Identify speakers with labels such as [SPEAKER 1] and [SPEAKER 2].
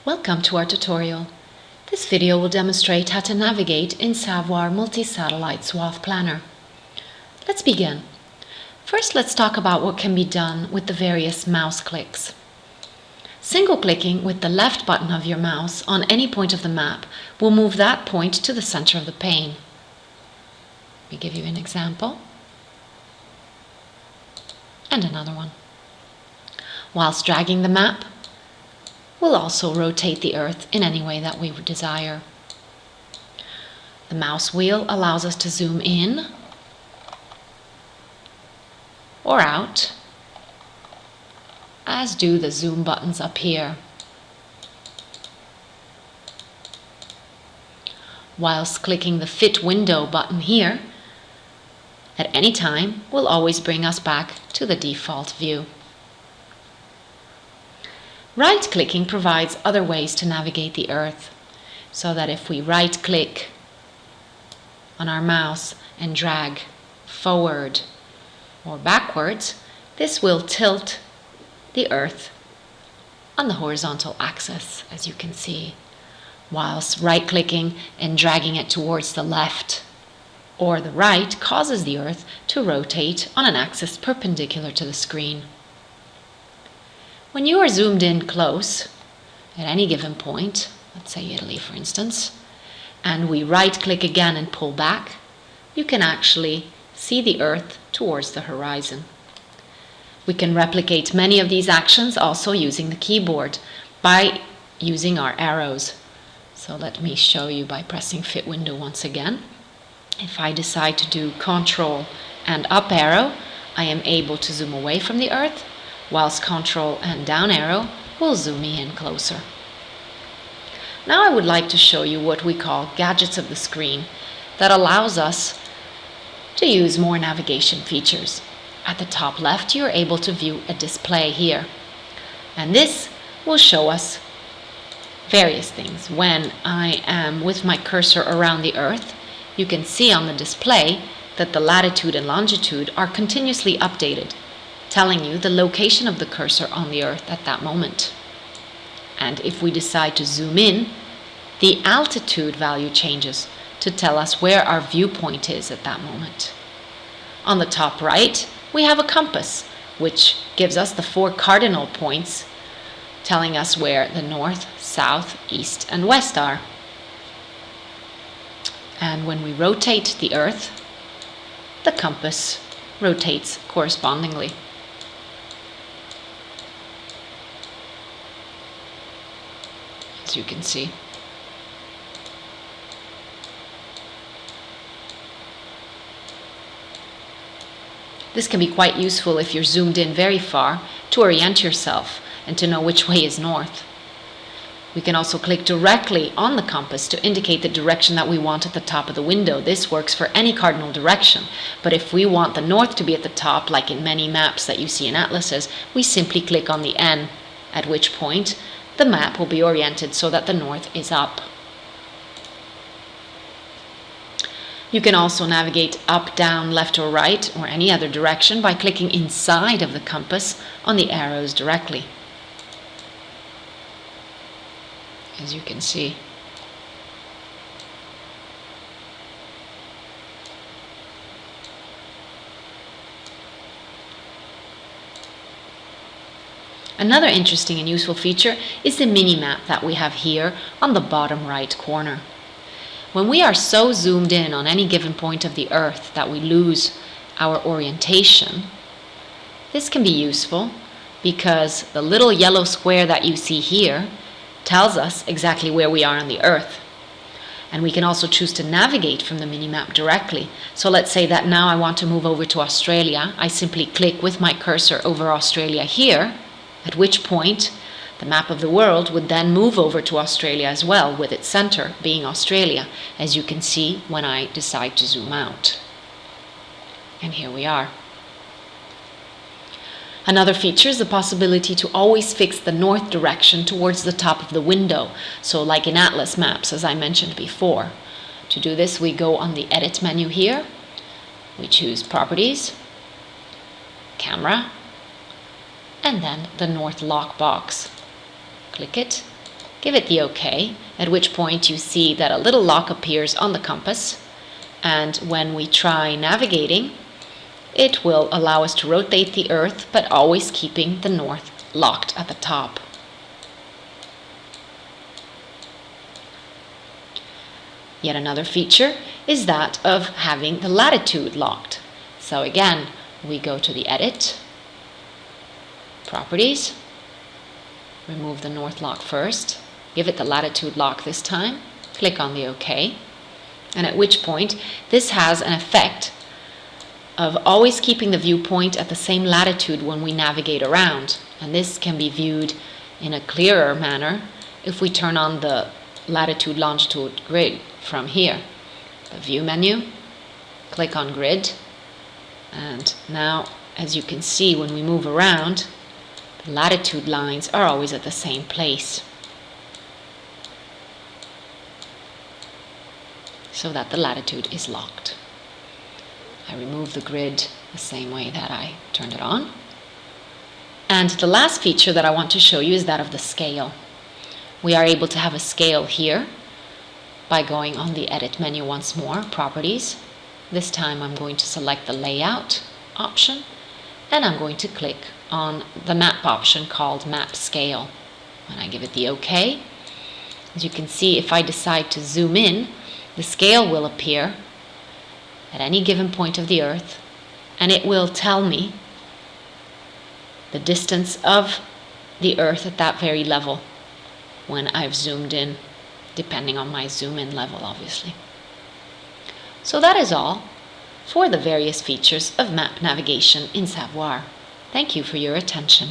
[SPEAKER 1] Welcome to our tutorial. This video will demonstrate how to navigate in SaVoir Multi-Satellite Swath Planner. Let's begin. First, let's talk about what can be done with the various mouse clicks. Single-clicking with the left button of your mouse on any point of the map will move that point to the center of the pane. Let me give you an example. And another one. Whilst dragging the map, we'll also rotate the Earth in any way that we desire. The mouse wheel allows us to zoom in or out, as do the zoom buttons up here. Whilst clicking the Fit Window button here, at any time will always bring us back to the default view. Right-clicking provides other ways to navigate the Earth, so that if we right-click on our mouse and drag forward or backwards, this will tilt the Earth on the horizontal axis, as you can see, whilst right-clicking and dragging it towards the left or the right causes the Earth to rotate on an axis perpendicular to the screen. When you are zoomed in close at any given point, let's say Italy for instance, and we right-click again and pull back, you can actually see the Earth towards the horizon. We can replicate many of these actions also using the keyboard by using our arrows. So let me show you by pressing Fit Window once again. If I decide to do Control and up arrow, I am able to zoom away from the Earth, whilst Control and down arrow will zoom me in closer. Now I would like to show you what we call gadgets of the screen that allows us to use more navigation features. At the top left, you're able to view a display here, and this will show us various things. When I am with my cursor around the Earth, you can see on the display that the latitude and longitude are continuously updated, telling you the location of the cursor on the Earth at that moment. And if we decide to zoom in, the altitude value changes to tell us where our viewpoint is at that moment. On the top right, we have a compass, which gives us the 4 cardinal points, telling us where the north, south, east, and west are. And when we rotate the Earth, the compass rotates correspondingly. As you can see. This can be quite useful if you're zoomed in very far to orient yourself and to know which way is north. We can also click directly on the compass to indicate the direction that we want at the top of the window. This works for any cardinal direction, but if we want the north to be at the top, like in many maps that you see in atlases, we simply click on the N, at which point the map will be oriented so that the north is up. You can also navigate up, down, left or right or any other direction by clicking inside of the compass on the arrows directly. As you can see. Another interesting and useful feature is the mini-map that we have here on the bottom right corner. When we are so zoomed in on any given point of the Earth that we lose our orientation, this can be useful because the little yellow square that you see here tells us exactly where we are on the Earth. And we can also choose to navigate from the mini-map directly. So let's say that now I want to move over to Australia. I simply click with my cursor over Australia here, at which point the map of the world would then move over to Australia as well, with its center being Australia, as you can see when I decide to zoom out. And here we are. Another feature is the possibility to always fix the north direction towards the top of the window, so like in atlas maps, as I mentioned before. To do this, we go on the Edit menu here, we choose Properties, Camera, and then the North lock box. Click it, Give it the OK, at which point you see that a little lock appears on the compass, and when we try navigating, it will allow us to rotate the Earth, but always keeping the north locked at the top. Yet another feature is that of having the latitude locked. So again, we go to the Edit, Properties, remove the north lock first, give it the latitude lock this time, click on the OK, and at which point this has an effect of always keeping the viewpoint at the same latitude when we navigate around. And this can be viewed in a clearer manner if we turn on the latitude longitude grid from here. The View menu, click on Grid, and now as you can see when we move around, the latitude lines are always at the same place, so that the latitude is locked. I remove the grid the same way that I turned it on. And the last feature that I want to show you is that of the scale. We are able to have a scale here by going on the Edit menu once more, Properties. This time I'm going to select the Layout option, and I'm going to click on the map option called Map Scale. When I give it the OK, as you can see, if I decide to zoom in, the scale will appear at any given point of the Earth, and it will tell me the distance of the Earth at that very level when I've zoomed in, depending on my zoom in level, obviously. So that is all for the various features of map navigation in SaVoir. Thank you for your attention.